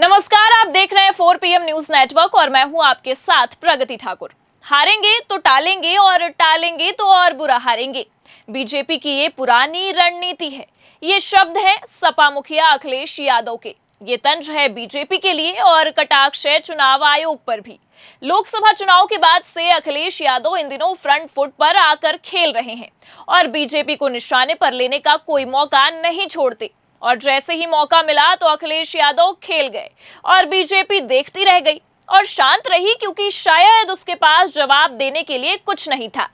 नमस्कार, आप देख रहे हैं 4 PM न्यूज नेटवर्क और मैं हूं आपके साथ प्रगति ठाकुर। हारेंगे तो टालेंगे और टालेंगे तो और बुरा हारेंगे। बीजेपी की ये पुरानी रणनीति है। ये शब्द है सपा मुखिया अखिलेश यादव के। ये तंज है बीजेपी के लिए और कटाक्ष है चुनाव आयोग पर भी। लोकसभा चुनाव के बाद से अखिलेश यादव इन दिनों फ्रंट फुट पर आकर खेल रहे हैं और बीजेपी को निशाने पर लेने का कोई मौका नहीं छोड़ते। और जैसे ही मौका मिला तो अखिलेश यादव खेल गए और बीजेपी देखती रह गई और शांत रही, क्योंकि शायद उसके पास जवाब देने के लिए कुछ नहीं था।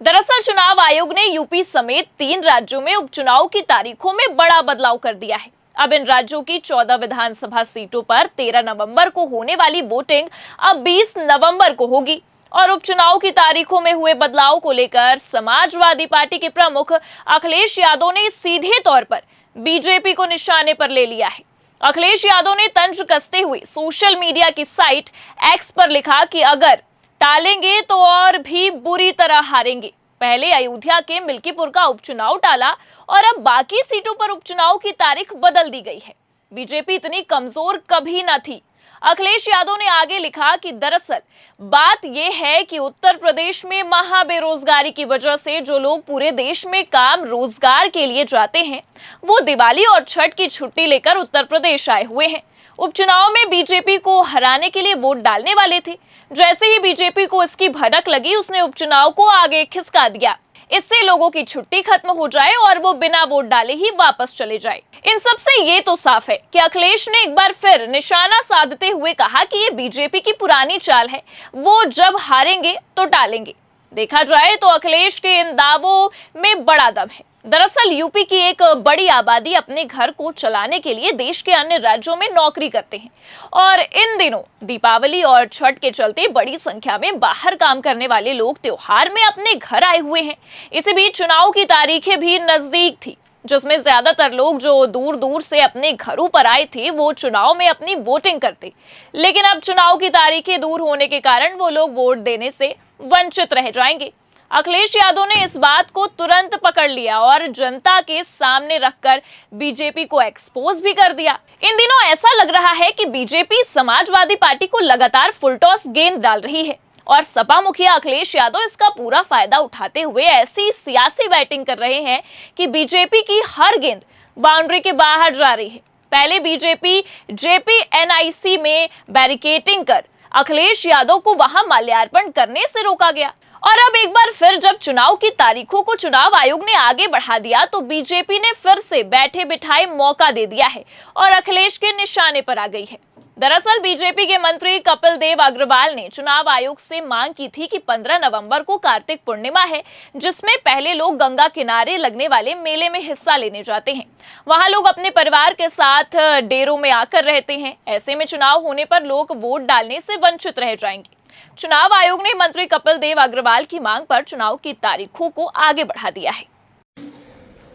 दरअसल चुनाव आयोग ने यूपी समेत 3 राज्यों में उपचुनाव की तारीखों में बड़ा बदलाव कर दिया है। अब इन राज्यों की 14 विधानसभा सीटों पर 13 नवंबर को होने वाली वोटिंग अब 20 नवंबर को होगी। और उपचुनाव की तारीखों में हुए बदलाव को लेकर समाजवादी पार्टी के प्रमुख अखिलेश यादव ने सीधे तौर पर बीजेपी को निशाने पर ले लिया है। अखिलेश यादव ने तंज कसते हुए सोशल मीडिया की साइट एक्स पर लिखा कि अगर टालेंगे तो और भी बुरी तरह हारेंगे। पहले अयोध्या के मिल्कीपुर का उपचुनाव टाला और अब बाकी सीटों पर उपचुनाव की तारीख बदल दी गई है। बीजेपी इतनी कमजोर कभी न थी। अखिलेश यादव ने आगे लिखा कि दरअसल बात यह है कि उत्तर प्रदेश में महा बेरोजगारी की वजह से जो लोग पूरे देश में काम रोजगार के लिए जाते हैं, वो दिवाली और छठ की छुट्टी लेकर उत्तर प्रदेश आए हुए हैं। उपचुनाव में बीजेपी को हराने के लिए वोट डालने वाले थे। जैसे ही बीजेपी को इसकी भनक लगी, उसने उपचुनाव को आगे खिसका दिया। इससे लोगों की छुट्टी खत्म हो जाए और वो बिना वोट डाले ही वापस चले जाए। इन सब से ये तो साफ है कि अखिलेश ने एक बार फिर निशाना साधते हुए कहा कि ये बीजेपी की पुरानी चाल है, वो जब हारेंगे तो टालेंगे। देखा जाए तो अखिलेश के इन दावों में बड़ा दम है। दरअसल यूपी की एक बड़ी आबादी अपने घर को चलाने के लिए देश के अन्य राज्यों में नौकरी करते हैं और इन दिनों दीपावली और छठ के चलते बड़ी संख्या में बाहर काम करने वाले लोग त्योहार में अपने घर आए हुए हैं। इसी बीच चुनाव की तारीखें भी नजदीक थी, जिसमें ज्यादातर लोग जो दूर दूर से अपने घरों पर आए थे वो चुनाव में अपनी वोटिंग करते। लेकिन अब चुनाव की तारीखें दूर होने के कारण वो लोग वोट देने से वंचित रह जाएंगे। अखिलेश यादव ने इस बात को तुरंत पकड़ लिया और जनता के सामने रखकर बीजेपी को एक्सपोज भी कर दिया। इन दिनों ऐसा लग रहा है कि बीजेपी समाजवादी पार्टी को लगातार फुल टॉस गेंद डाल रही है और सपा मुखिया अखिलेश यादव इसका पूरा फायदा उठाते हुए ऐसी सियासी बैटिंग कर रहे हैं कि बीजेपी की हर गेंद बाउंड्री के बाहर जा रही है। पहले बीजेपी JPNIC में बैरिकेडिंग कर अखिलेश यादव को वहां माल्यार्पण करने से रोका गया और अब एक बार फिर जब चुनाव की तारीखों को चुनाव आयोग ने आगे बढ़ा दिया तो बीजेपी ने फिर से बैठे बिठाए मौका दे दिया है और अखिलेश के निशाने पर आ गई है। दरअसल बीजेपी के मंत्री कपिल देव अग्रवाल ने चुनाव आयोग से मांग की थी कि 15 नवंबर को कार्तिक पूर्णिमा है, जिसमें पहले लोग गंगा किनारे लगने वाले मेले में हिस्सा लेने जाते हैं। वहां लोग अपने परिवार के साथ डेरों में आकर रहते हैं। ऐसे में चुनाव होने पर लोग वोट डालने से वंचित रह जाएंगे। चुनाव आयोग ने मंत्री कपिल देव अग्रवाल की मांग पर चुनाव की तारीखों को आगे बढ़ा दिया है।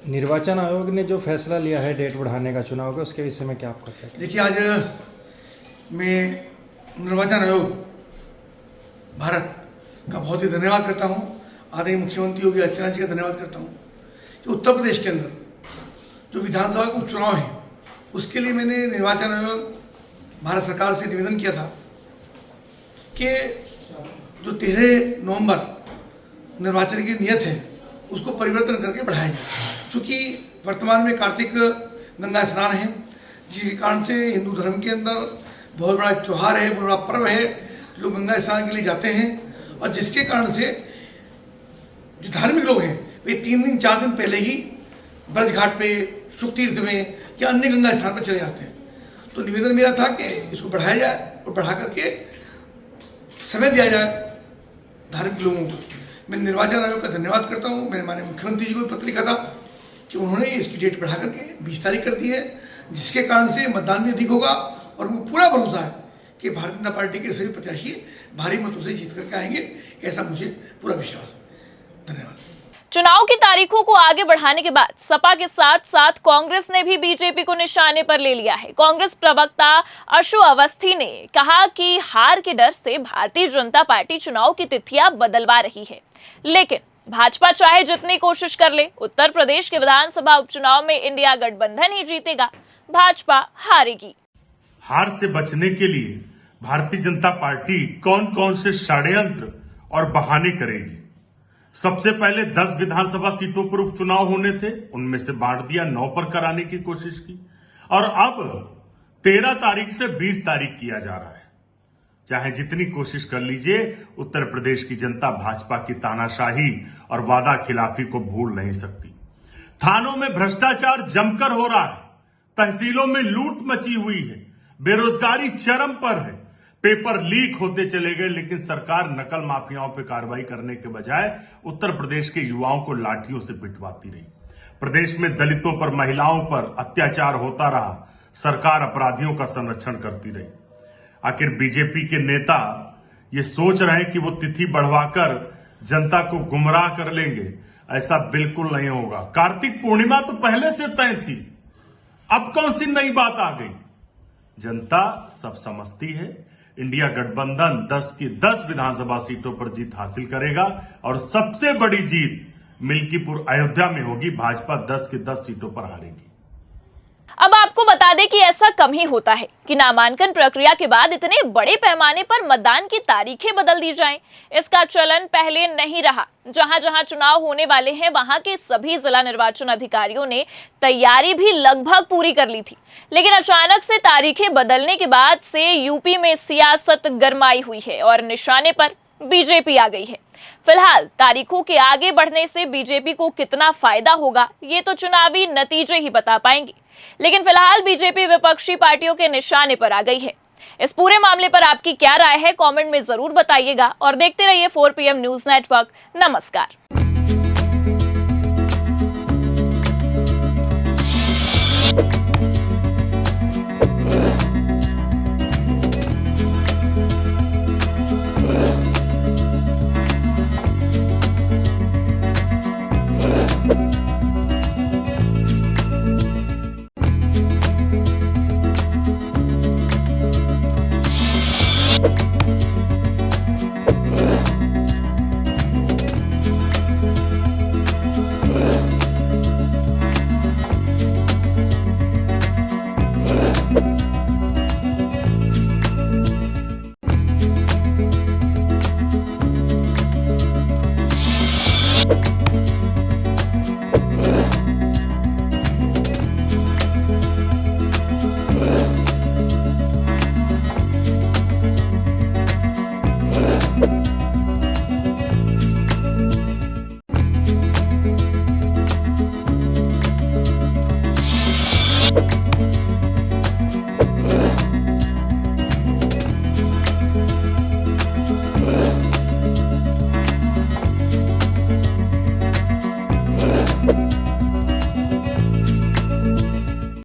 निर्वाचन आयोग ने जो फैसला लिया है डेट बढ़ाने का चुनाव का, उसके विषय में क्या आपका क्या? देखिए, आज मैं निर्वाचन आयोग भारत का बहुत ही धन्यवाद करता हूँ। आदरणीय मुख्यमंत्री योगी आदित्यनाथ जी का धन्यवाद करता हूँ कि उत्तर प्रदेश के अंदर जो विधानसभा के उपचुनाव है उसके लिए मैंने निर्वाचन आयोग भारत सरकार से निवेदन किया था कि जो 13 नवंबर निर्वाचन की नियत है उसको परिवर्तन करके बढ़ाया जाए। चूँकि वर्तमान में कार्तिक गंगा स्नान है, जिसके कारण से हिंदू धर्म के अंदर बहुत बड़ा त्यौहार है, बहुत बड़ा पर्व है। लोग गंगा स्नान के लिए जाते हैं और जिसके कारण से जो धार्मिक लोग हैं वे 3 दिन 4 दिन पहले ही ब्रज घाट पे, शुक तीर्थ में या अन्य गंगा स्नान पर चले जाते हैं। तो निवेदन मेरा था कि इसको बढ़ाया जाए और बढ़ा करके समय दिया जाए धार्मिक लोगों को। मैं निर्वाचन आयोग का धन्यवाद करता हूँ। मैंने माननीय मुख्यमंत्री जी को पत्र लिखा था कि उन्होंने इसकी डेट बढ़ा करके 20 तारीख कर दी है, जिसके कारण से मतदान भी अधिक होगा और मुझे पूरा भरोसा है कि भारतीय जनता पार्टी के सभी प्रत्याशी भारी मतों से जीत करके आएंगे। ऐसा मुझे पूरा विश्वास है। धन्यवाद। चुनाव की तारीखों को आगे बढ़ाने के बाद सपा के साथ साथ कांग्रेस ने भी बीजेपी को निशाने पर ले लिया है। कांग्रेस प्रवक्ता अशु अवस्थी ने कहा कि हार के डर से भारतीय जनता पार्टी चुनाव की तिथियां बदलवा रही है, लेकिन भाजपा चाहे जितनी कोशिश कर ले, उत्तर प्रदेश के विधानसभा उपचुनाव में इंडिया गठबंधन ही जीतेगा, भाजपा हारेगी। हार से बचने के लिए भारतीय जनता पार्टी कौन कौन से षड्यंत्र और बहाने करेगी। सबसे पहले 10 विधानसभा सीटों पर उपचुनाव होने थे, उनमें से बांट दिया, 9 पर कराने की कोशिश की और अब 13 तारीख से 20 तारीख किया जा रहा है। चाहे जितनी कोशिश कर लीजिए, उत्तर प्रदेश की जनता भाजपा की तानाशाही और वादा खिलाफी को भूल नहीं सकती। थानों में भ्रष्टाचार जमकर हो रहा है, तहसीलों में लूट मची हुई है, बेरोजगारी चरम पर है, पेपर लीक होते चले गए, लेकिन सरकार नकल माफियाओं पर कार्रवाई करने के बजाय उत्तर प्रदेश के युवाओं को लाठियों से पिटवाती रही। प्रदेश में दलितों पर, महिलाओं पर अत्याचार होता रहा, सरकार अपराधियों का संरक्षण करती रही। आखिर बीजेपी के नेता ये सोच रहे हैं कि वो तिथि बढ़वाकर जनता को गुमराह कर लेंगे, ऐसा बिल्कुल नहीं होगा। कार्तिक पूर्णिमा तो पहले से तय थी, अब कौन सी नई बात आ गई। जनता सब समझती है। इंडिया गठबंधन 10 की 10 विधानसभा सीटों पर जीत हासिल करेगा और सबसे बड़ी जीत मिल्कीपुर अयोध्या में होगी। भाजपा 10 की 10 सीटों पर हारेगी। अब आपको बता दें कि ऐसा कम ही होता है कि नामांकन प्रक्रिया के बाद इतने बड़े पैमाने पर मतदान की तारीखें बदल दी जाएं। इसका चलन पहले नहीं रहा। जहां जहां चुनाव होने वाले हैं, वहां के सभी जिला निर्वाचन अधिकारियों ने तैयारी भी लगभग पूरी कर ली थी, लेकिन अचानक से तारीखें बदलने के बाद से यूपी में सियासत गरमाई हुई है और निशाने पर बीजेपी आ गई है। फिलहाल तारीखों के आगे बढ़ने से बीजेपी को कितना फायदा होगा, ये तो चुनावी नतीजे ही बता पाएंगे। लेकिन फिलहाल बीजेपी विपक्षी पार्टियों के निशाने पर आ गई है। इस पूरे मामले पर आपकी क्या राय है, कमेंट में जरूर बताइएगा और देखते रहिए 4 PM न्यूज नेटवर्क। नमस्कार।